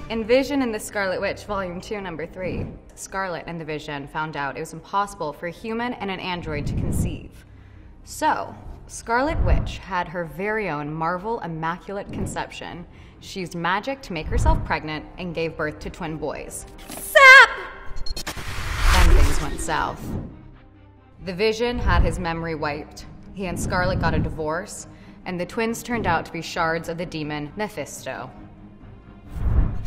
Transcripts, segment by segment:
In Vision and the Scarlet Witch, Volume 2, Number 3, Scarlet and the Vision found out it was impossible for a human and an android to conceive. So, Scarlet Witch had her very own Marvel Immaculate Conception. She used magic to make herself pregnant and gave birth to twin boys. Sap! Then things went south. The Vision had his memory wiped. He and Scarlet got a divorce, and the twins turned out to be shards of the demon Mephisto.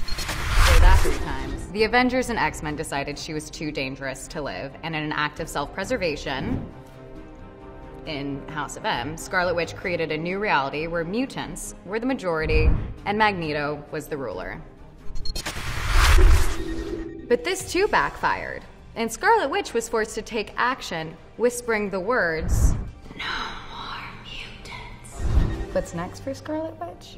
Say that 3 times. The Avengers and X-Men decided she was too dangerous to live, and in an act of self-preservation, in House of M, Scarlet Witch created a new reality where mutants were the majority and Magneto was the ruler. But this too backfired, and Scarlet Witch was forced to take action, whispering the words, "No more mutants." What's next for Scarlet Witch?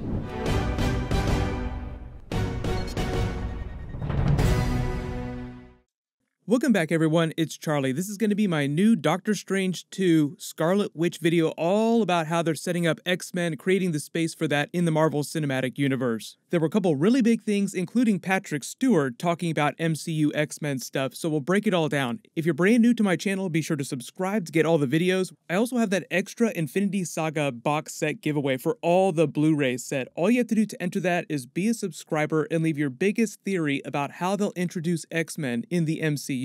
Welcome back, everyone. It's Charlie. This is going to be my new Doctor Strange 2 Scarlet Witch video, all about how they're setting up X-Men, creating the space for that in the Marvel Cinematic Universe. There were a couple really big things, including Patrick Stewart talking about MCU X-Men stuff, so we'll break it all down. If you're brand new to my channel, be sure to subscribe to get all the videos. I also have that extra Infinity Saga box set giveaway for all the Blu-ray set. All you have to do to enter that is be a subscriber and leave your biggest theory about how they'll introduce X-Men in the MCU.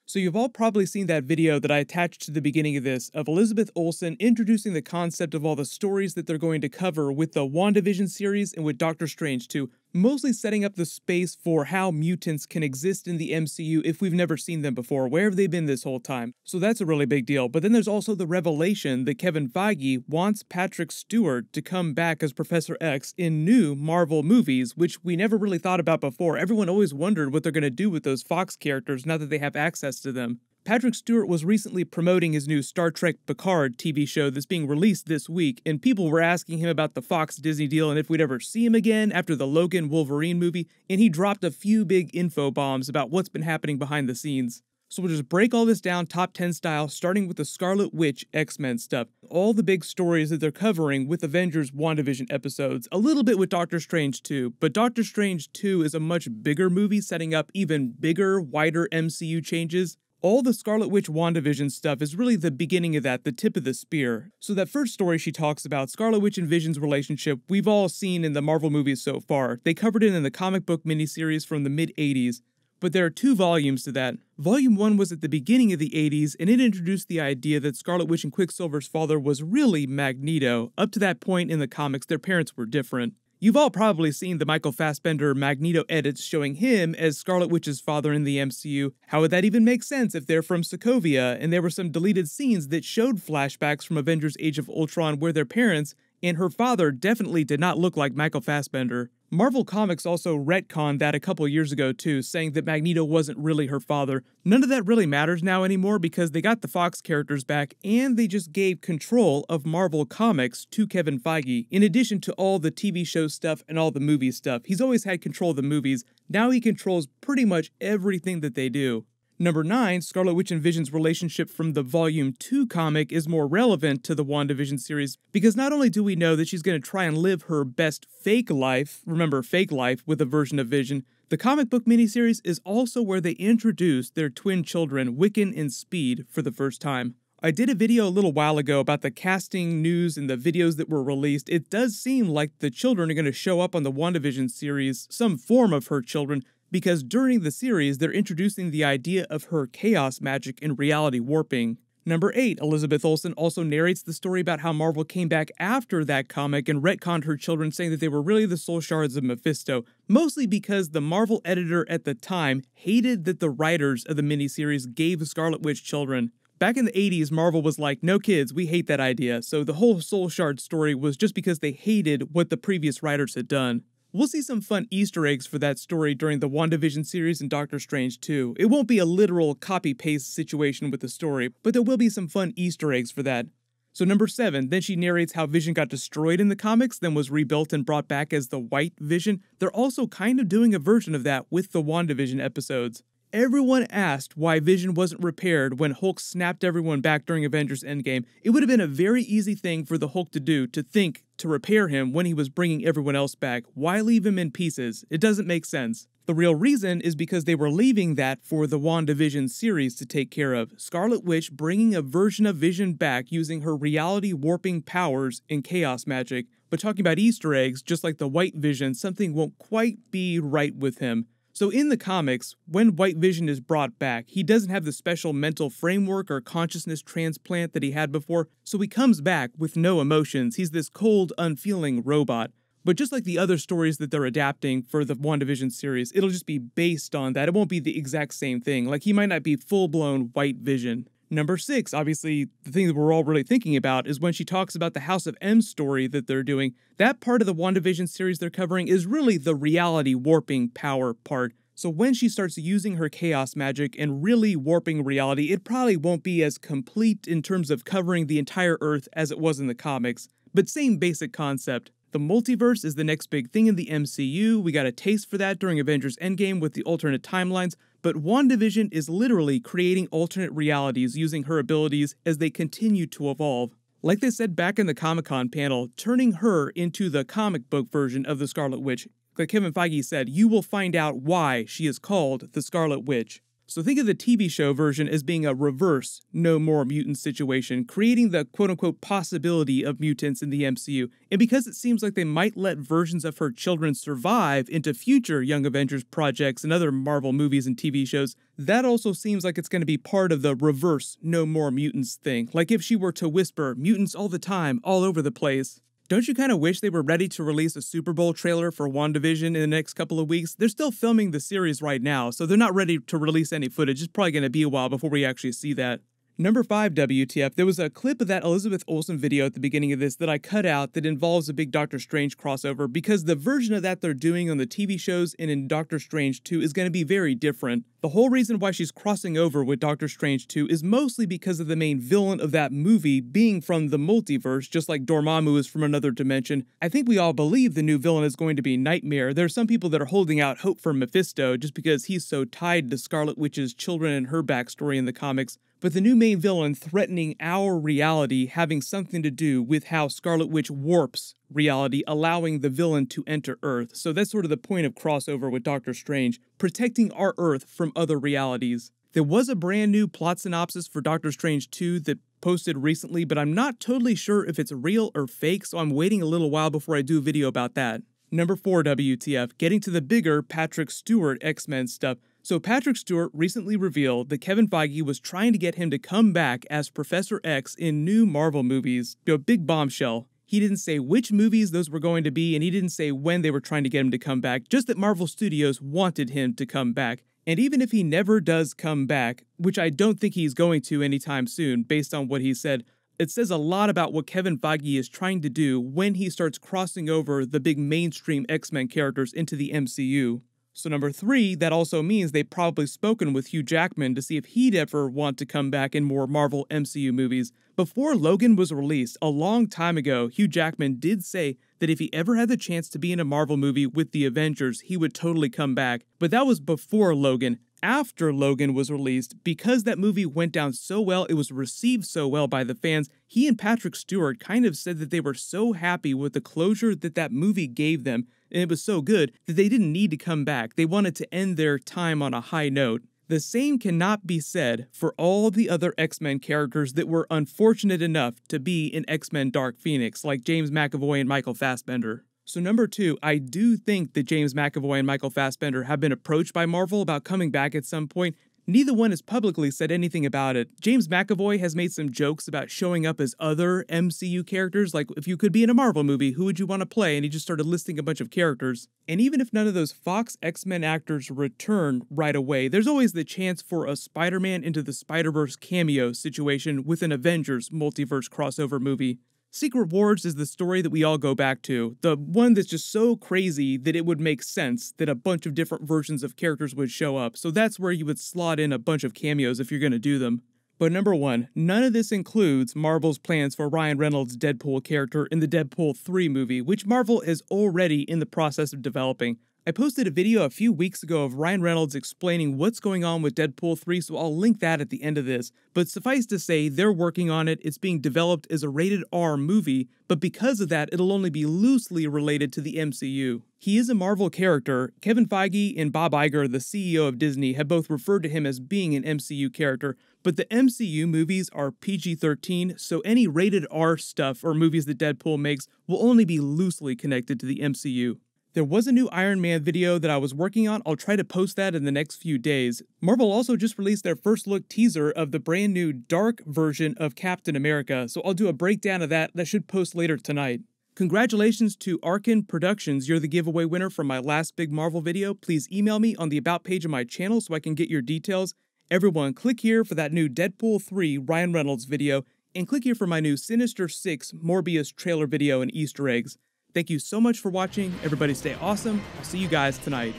So you've all probably seen that video that I attached to the beginning of this of Elizabeth Olsen introducing the concept of all the stories that they're going to cover with the Wandavision series and with Doctor Strange 2, mostly setting up the space for how mutants can exist in the MCU if we've never seen them before. Where have they been this whole time? So that's a really big deal. But then there's also the revelation that Kevin Feige wants Patrick Stewart to come back as Professor X in new Marvel movies, which we never really thought about before. Everyone always wondered what they're going to do with those Fox characters now that they have access to them. Patrick Stewart was recently promoting his new Star Trek Picard TV show that's being released this week, and people were asking him about the Fox Disney deal and if we'd ever see him again after the Logan Wolverine movie, and he dropped a few big info bombs about what's been happening behind the scenes. So we'll just break all this down top 10 style, starting with the Scarlet Witch X-Men stuff. All the big stories that they're covering with Avengers Wandavision episodes, a little bit with Doctor Strange 2, but Doctor Strange 2 is a much bigger movie setting up even bigger, wider MCU changes. All the Scarlet Witch WandaVision stuff is really the beginning of that, the tip of the spear. So that first story she talks about, Scarlet Witch and Vision's relationship, we've all seen in the Marvel movies so far. They covered it in the comic book miniseries from the mid-80s, but there are 2 volumes to that. Volume 1 was at the beginning of the 80s, and it introduced the idea that Scarlet Witch and Quicksilver's father was really Magneto. Up to that point in the comics, their parents were different. You've all probably seen the Michael Fassbender Magneto edits showing him as Scarlet Witch's father in the MCU. How would that even make sense if they're from Sokovia and there were some deleted scenes that showed flashbacks from Avengers Age of Ultron where their parents and her father definitely did not look like Michael Fassbender. Marvel Comics also retconned that a couple years ago too, saying that Magneto wasn't really her father. None of that really matters now anymore because they got the Fox characters back and they just gave control of Marvel Comics to Kevin Feige, in addition to all the TV show stuff and all the movie stuff. He's always had control of the movies. Now he controls pretty much everything that they do. Number 9, Scarlet Witch and Vision's relationship from the Volume 2 comic is more relevant to the WandaVision series because not only do we know that she's going to try and live her best fake life, remember fake life, with a version of Vision, the comic book miniseries is also where they introduce their twin children, Wiccan and Speed, for the first time. I did a video a little while ago about the casting news and the videos that were released. It does seem like the children are going to show up on the WandaVision series, some form of her children, because during the series, they're introducing the idea of her chaos magic and reality warping. Number 8, Elizabeth Olsen also narrates the story about how Marvel came back after that comic and retconned her children, saying that they were really the soul shards of Mephisto, mostly because the Marvel editor at the time hated that the writers of the miniseries gave Scarlet Witch children. Back in the 80s, Marvel was like, no kids, we hate that idea, so the whole soul shard story was just because they hated what the previous writers had done. We'll see some fun Easter eggs for that story during the WandaVision series and Doctor Strange 2. It won't be a literal copy-paste situation with the story, but there will be some fun Easter eggs for that. So number 7, then she narrates how Vision got destroyed in the comics, then was rebuilt and brought back as the White Vision. They're also kind of doing a version of that with the WandaVision episodes. Everyone asked why Vision wasn't repaired when Hulk snapped everyone back during Avengers Endgame. It would have been a very easy thing for the Hulk to do, to think to repair him when he was bringing everyone else back. Why leave him in pieces? It doesn't make sense. The real reason is because they were leaving that for the Wandavision series to take care of. Scarlet Witch bringing a version of Vision back using her reality warping powers and chaos magic. But talking about Easter eggs, just like the White Vision, something won't quite be right with him. So in the comics, when White Vision is brought back, he doesn't have the special mental framework or consciousness transplant that he had before, so he comes back with no emotions. He's this cold, unfeeling robot. But just like the other stories that they're adapting for the WandaVision series, it'll just be based on that. It won't be the exact same thing. Like, he might not be full-blown White Vision. Number 6, obviously, the thing that we're all really thinking about is when she talks about the House of M story that they're doing. That part of the WandaVision series they're covering is really the reality warping power part. So when she starts using her chaos magic and really warping reality, it probably won't be as complete in terms of covering the entire Earth as it was in the comics. But same basic concept. The multiverse is the next big thing in the MCU. We got a taste for that during Avengers Endgame with the alternate timelines, but WandaVision is literally creating alternate realities using her abilities as they continue to evolve. Like they said back in the Comic-Con panel, turning her into the comic book version of the Scarlet Witch. Like Kevin Feige said, you will find out why she is called the Scarlet Witch. So think of the TV show version as being a reverse No More Mutants situation, creating the quote-unquote possibility of mutants in the MCU. And because it seems like they might let versions of her children survive into future Young Avengers projects and other Marvel movies and TV shows, that also seems like it's going to be part of the reverse No More Mutants thing. Like if she were to whisper mutants all the time, all over the place. Don't you kind of wish they were ready to release a Super Bowl trailer for WandaVision in the next couple of weeks? They're still filming the series right now, so they're not ready to release any footage. It's probably going to be a while before we actually see that. Number 5, WTF, there was a clip of that Elizabeth Olsen video at the beginning of this that I cut out that involves a big Doctor Strange crossover because the version of that they're doing on the TV shows and in Doctor Strange 2 is going to be very different. The whole reason why she's crossing over with Doctor Strange 2 is mostly because of the main villain of that movie being from the multiverse, just like Dormammu is from another dimension. I think we all believe the new villain is going to be Nightmare. There are some people that are holding out hope for Mephisto just because he's so tied to Scarlet Witch's children and her backstory in the comics. But the new main villain threatening our reality having something to do with how Scarlet Witch warps reality, allowing the villain to enter Earth. So that's sort of the point of crossover with Doctor Strange, protecting our Earth from other realities. There was a brand new plot synopsis for Doctor Strange 2 that posted recently, but I'm not totally sure if it's real or fake, so I'm waiting a little while before I do a video about that. Number 4, WTF, getting to the bigger Patrick Stewart X-Men stuff. So Patrick Stewart recently revealed that Kevin Feige was trying to get him to come back as Professor X in new Marvel movies. A big bombshell. He didn't say which movies those were going to be, and he didn't say when they were trying to get him to come back, just that Marvel Studios wanted him to come back. And even if he never does come back, which I don't think he's going to anytime soon, based on what he said, it says a lot about what Kevin Feige is trying to do when he starts crossing over the big mainstream X-Men characters into the MCU. So number 3, that also means they've probably spoken with Hugh Jackman to see if he'd ever want to come back in more Marvel MCU movies. Before Logan was released, a long time ago, Hugh Jackman did say that if he ever had the chance to be in a Marvel movie with the Avengers, he would totally come back. But that was before Logan. After Logan was released, because that movie went down so well, it was received so well by the fans, he and Patrick Stewart kind of said that they were so happy with the closure that that movie gave them, and it was so good that they didn't need to come back. They wanted to end their time on a high note. The same cannot be said for all the other X-Men characters that were unfortunate enough to be in X-Men Dark Phoenix, like James McAvoy and Michael Fassbender. So number 2, I do think that James McAvoy and Michael Fassbender have been approached by Marvel about coming back at some point. Neither one has publicly said anything about it. James McAvoy has made some jokes about showing up as other MCU characters, like if you could be in a Marvel movie, who would you want to play? And he just started listing a bunch of characters. And even if none of those Fox X-Men actors return right away, there's always the chance for a Spider-Man into the Spider-Verse cameo situation with an Avengers multiverse crossover movie. Secret Wars is the story that we all go back to, the one that's just so crazy that it would make sense that a bunch of different versions of characters would show up, so that's where you would slot in a bunch of cameos if you're going to do them. But number 1, none of this includes Marvel's plans for Ryan Reynolds' Deadpool character in the Deadpool 3 movie, which Marvel is already in the process of developing. I posted a video a few weeks ago of Ryan Reynolds explaining what's going on with Deadpool 3, so I'll link that at the end of this. But suffice to say, they're working on it, it's being developed as a rated R movie, but because of that, it'll only be loosely related to the MCU. He is a Marvel character. Kevin Feige and Bob Iger, the CEO of Disney, have both referred to him as being an MCU character, but the MCU movies are PG-13, so any rated R stuff or movies that Deadpool makes will only be loosely connected to the MCU. There was a new Iron Man video that I was working on. I'll try to post that in the next few days. Marvel also just released their first look teaser of the brand new dark version of Captain America, so I'll do a breakdown of that. That should post later tonight. Congratulations to Arkin Productions. You're the giveaway winner from my last big Marvel video. Please email me on the About page of my channel so I can get your details. Everyone, click here for that new Deadpool 3 Ryan Reynolds video, and click here for my new Sinister 6 Morbius trailer video and Easter eggs. Thank you so much for watching. Everybody stay awesome. I'll see you guys tonight.